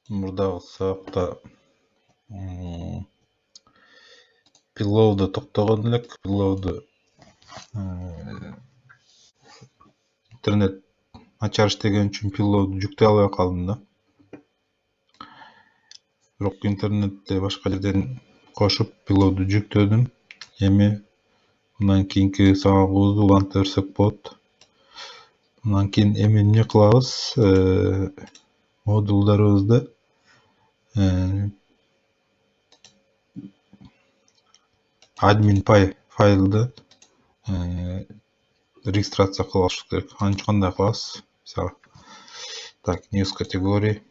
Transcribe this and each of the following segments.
мурдагы сабакта пилоуду токтогон элек. Пилоуду интернет начар иштеген үчүн пилоуду жүктөй албай калдым да. Бирок интернетте башка жерден кошуп пилоуду жүктөдүм. Эми мындан кийинки сабагыбызды уланта берсек болот. Мындан кийин эми эмне кылабыз? Модулдарыбызды admin файлды регистрация кылып алышыбыз керек. Аны кандай кылабыз? Мисалы, так, news category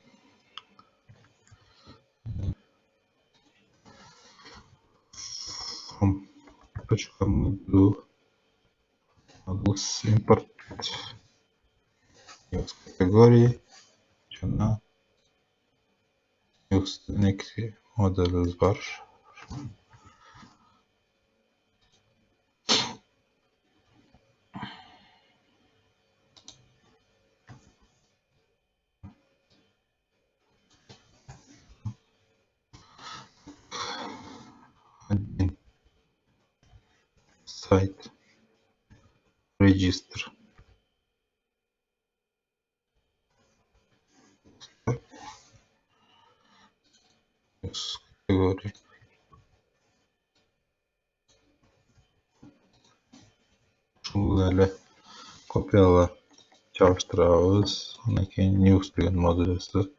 modules import news category жана news эки модулубуз бар. Admin site register news category ушул эле копиялап чабыштырабыз. Андан кийин news деген модулубузду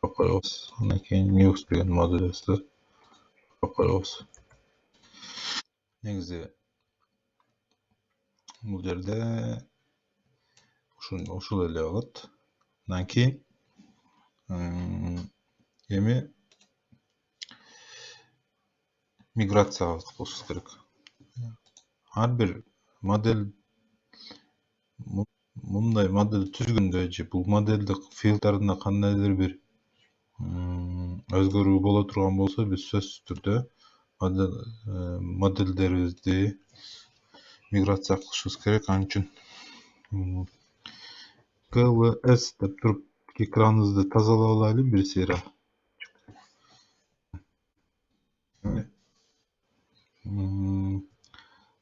коебуз. Андан кийин news деген модулубузду коебуз. Негизи бул жерде ушул эле болот. Андан кийин эми миграция кылышыбыз керек. Ар бир модель мындай модель түзгөндө же бул модельдик филдеринде кандайдыр бир өзгөрүү боло турган болсо, биз сөзсүз түрдө модельдерибизди миграция кылышыбыз керек. Ал үчүн KLS деп туруп экраныбызды тазалап алайлы бир сыйра.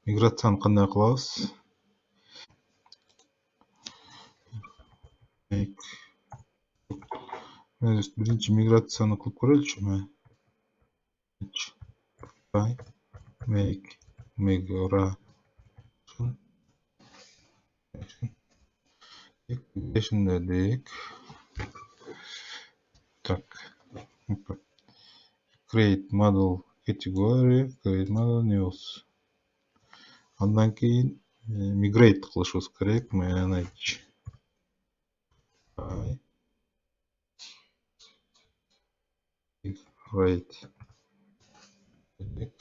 Миграцияны кандай кылабыз? Биринчи миграцияны кылып көрөлүчү. Make migration дедик. Так. Create model category, create model news. Андан кийин migrate кылышыбыз керек. Manage migrate дедик.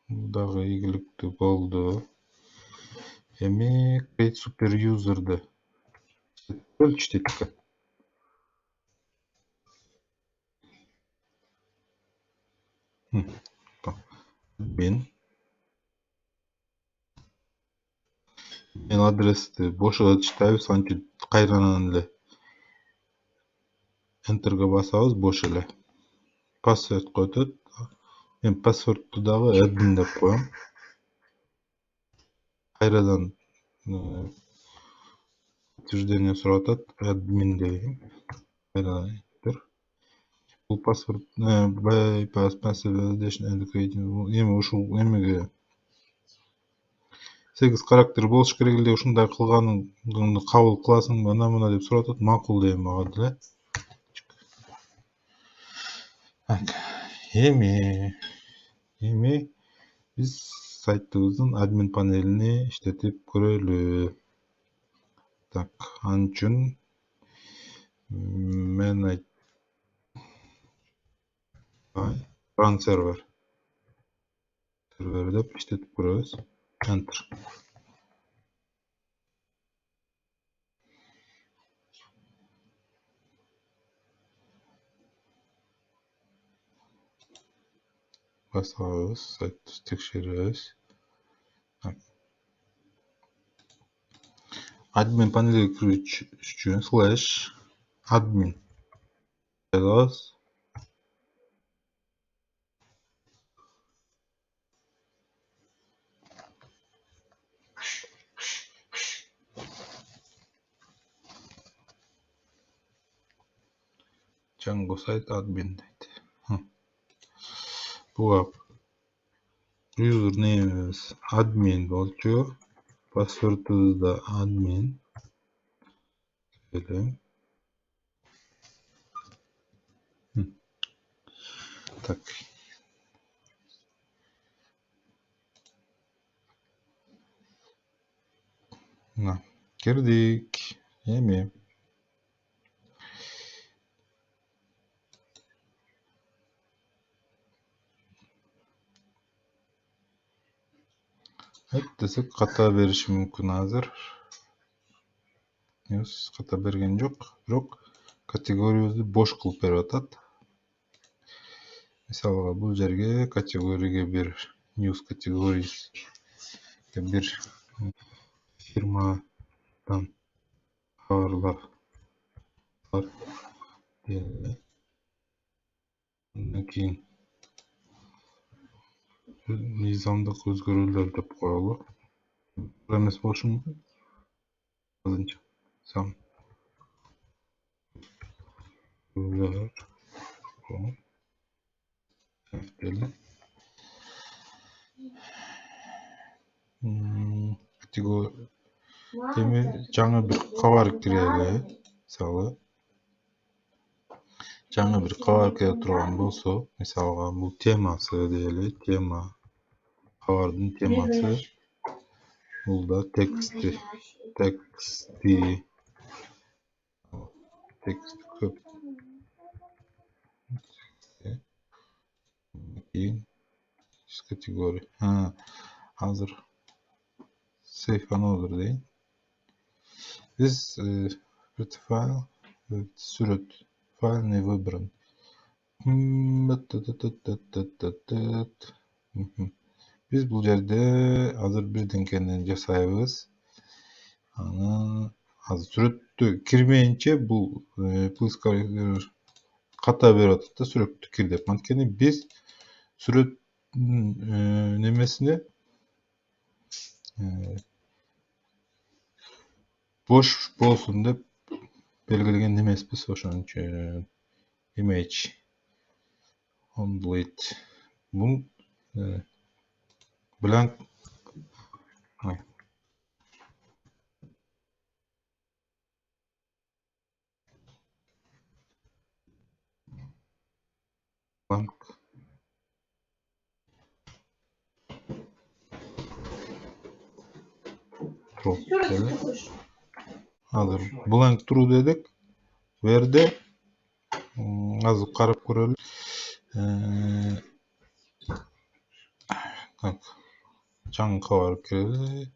Дагы ийгиликтүү болду. Эми create super user'ды иштетип экен. Мен адрести бошотуп чытабыз, антип кайрадан эле enter'га басабыз, бош эле. Password коёт. Мен password'ду дагы admin деп коем. Кайрадан утверждение сурап атат, admin дейм. Кайрадан enter. Бул password bypass passive validation and creating. Эми ушул эмеге 8 характер болуш керек эле, ушундай кылганыңды кабыл кыласыңбы, ана деп сурап атат. Макул дейм ага деле. Эми биз сайтыбыздын админ панелини иштетип көрөлү. Так, ал үчүн manage run server деп иштетип көрөбүз. Enter. Басабыз, сайтты текшеребиз. Admin paneliga kirish uchun /admin yozamiz. Django site admin deydi. Bu username'imiz admin bolçu. Password'umuz da admin. Böyle. Tak. Girdik. Yemi. Evet desek hata berishi mumkin hazır. News hata bergen yok. Biroq kategoriyamizni boş qilib beryapti. Misalga bu yerga kategoriyaga bir news categories bir firmadan xabarlar var diyelim. Bundan keyin mizondagi o'zgaruvlar deb qo'yaylik. Emas bo'lishi mumkin. Hozircha son ular kategoriya жаңы bir xabar kireli. Misалы жаңы bir xabar kelip turgan bolsa, misalga bu temасы deyeli, tema xabardын temасы. Бұл да тексти көп. Keyin kategoriya. Hazır save another deyin. Biz file surat file не выбран. Biz bu жерде азыр бирденкени жасайбыз. Азыр сүрөттү кирмейинче бул поисковик ката берип атат да сүрөттү кир деп. Анткени биз сүрөт немесине boş болсун деп белгилеген эмеспиз, ошон үчүн image onlit бул blank Hazır blank true dedik. Bu yerde azıcık karıp görelim. Жаңы xabar kireli.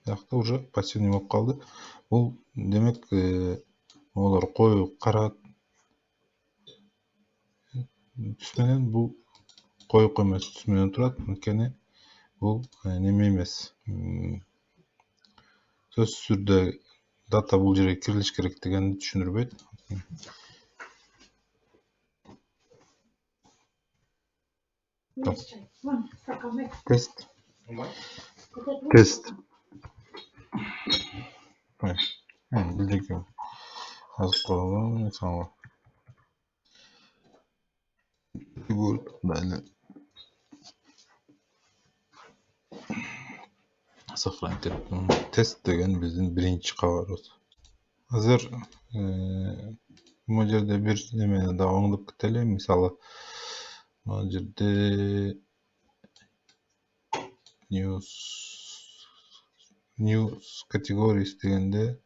Yakta уже пассивный болып қалды. Бұл демек олар қою қара түсменен бұл қою емес түсменен тұрады. Өйткені бұл неме емес. Сөзсүз түрдө дата бұл жерге кирилиш керек дегенди түшүндүрбөйт. Тест. Bildik yok. Az koyalım. Tamam. Böyle. Safran test degen bizim birinci xabarыбыз. Hazır bu жерде bir nemeni daha оңдоп кетели. Мисалы, bu жерде news categories дегенде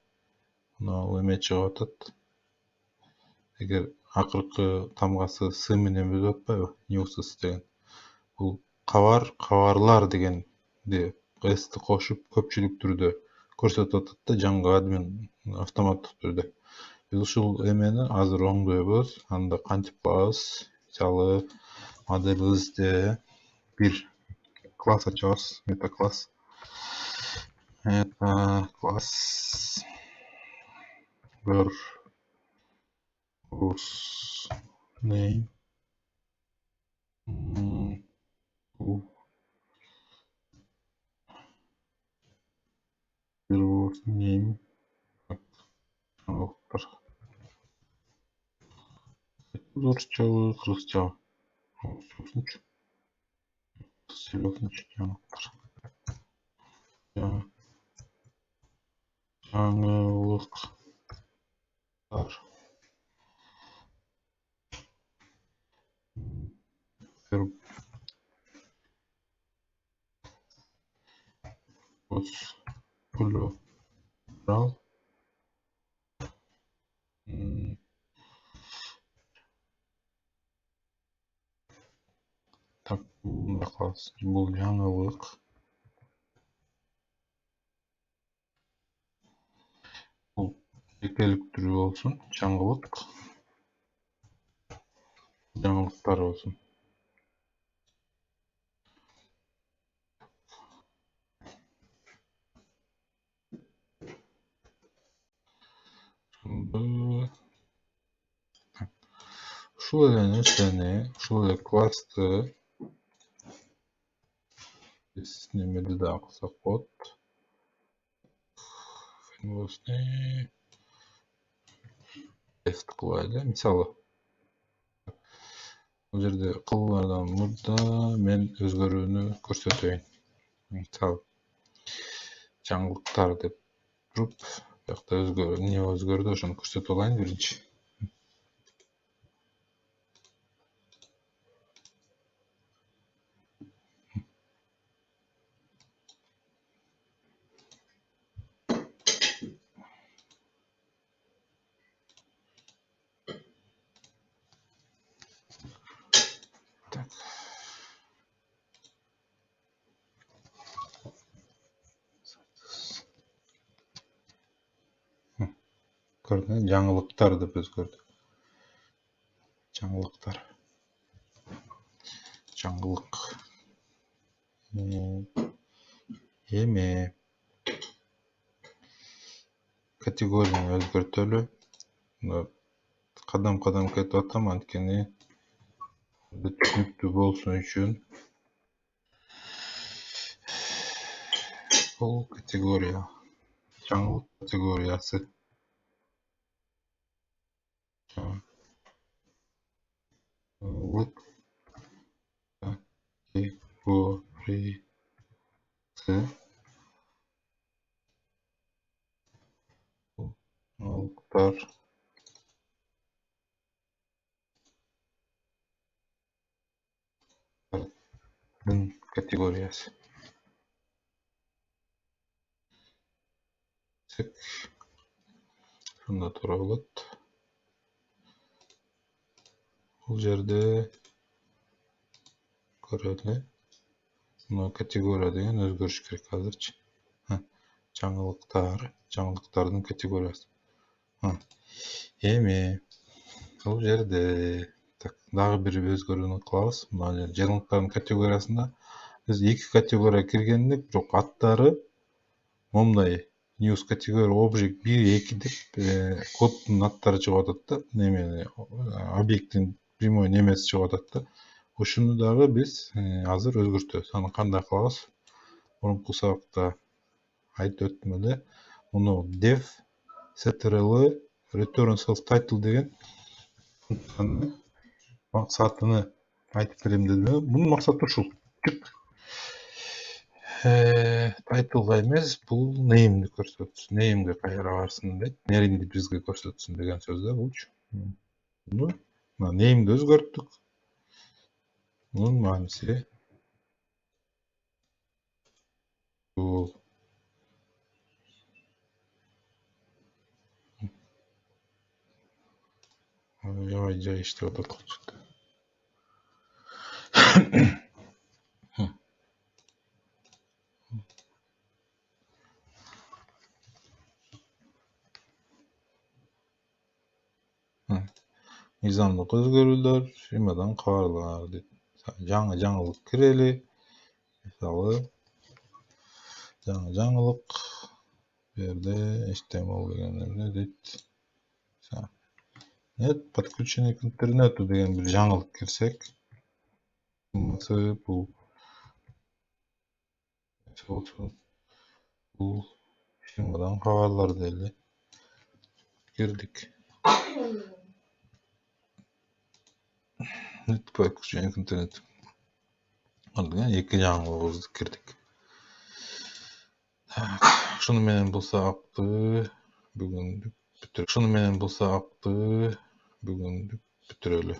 мынау эме чыгып атат. Эгер акыркы тамгасы с менен бүтүп атпайбы? News деген. Бул кабарлар дегенди s-ти кошуп көпчүлүк түрдө көрсөтүп атат да, жаңы админ автоматтык түрдө. Биз ушул эмени азыр оңдойбуз. Анда кантип кылабыз? Мисалы, моделибизде bir класс açabız. Meta класс. Meta класс. Bir kurs name. Bu bir kurs name. Жаңалықтар. Орысчабы, қырғызчабы. Орысча. Серьезный жаңалықтар. Жаңалықтар. Plural. Так, бұл жаңалық. Бұл екілік түрі болсын, жаңалықтар болсын. Ушул эле классты биз немеде да кылсак болот. Тест кылайлы. Мисалы, бул жерде кылуулардан мурда мен өзгөрүүнү көрсөтөйүн. Мисалы, жаңылыктар деп туруп, биякта эмне өзгөрдү ошону көрсөтүп алайын биринчи. Көрдүңүз, жаңылыктар деп өзгөрдү. Жаңылыктар. Жаңылык. Эме категорияны өзгөртөлү. Кадам-кадам кетип атам, анткени түшүнүктүү болсун үчүн. Бул категория. Жаңылык категориясы. Жаңылык категориясы. Жаңылыктар. Категориясы. Шунда туура болот. Бул жерде көрөлү. Мына категория деген өзгөрүш керек азырчы. Жаңылыктардын категориясы. Эми бул жерде дагы бир өзгөрүүнү кылабыз. Мына жаңылыктардын категориясында биз 2 категория киргендик, бирок аттары момундай news категория object 1-2 деп коддун аттары чыгып атат да, немени объекттин прямой немеси чыгып атат да. Ошону дагы биз азыр өзгөртөбүз. Аны кандай кылабыз? Мурунку сабакта айтып өттүм эле. Муну def ctrl return self title деген максатыны айтып берем дедим. Бунун максаты ушул. Тайтылга эмес, бул name'ди көрсөтсүн, name'ге кайра барсын дейт, неринди бизге көрсөтсүн деген сөз да булчу. Буну name'ди өзгөрттүк. Бунун мааниси бул. Жай иштеп атат кылчыкты. Мыйзамдык өзгөрүүлөр, жумадан кабарлар дейт. Жаңы жаңылык кирели, Мысалы, жаңа жаңылык берде HTML дегенде дейт. Нет подключение к интернету деген бир жаңылык кирсек, бул фирмадан кабарлар деле кирдик. Нет подключение к интернету. Анда эки жаңылыгыбызды кирдик. Шуну менен болсо апты бүгүндүк бүтүрөлү.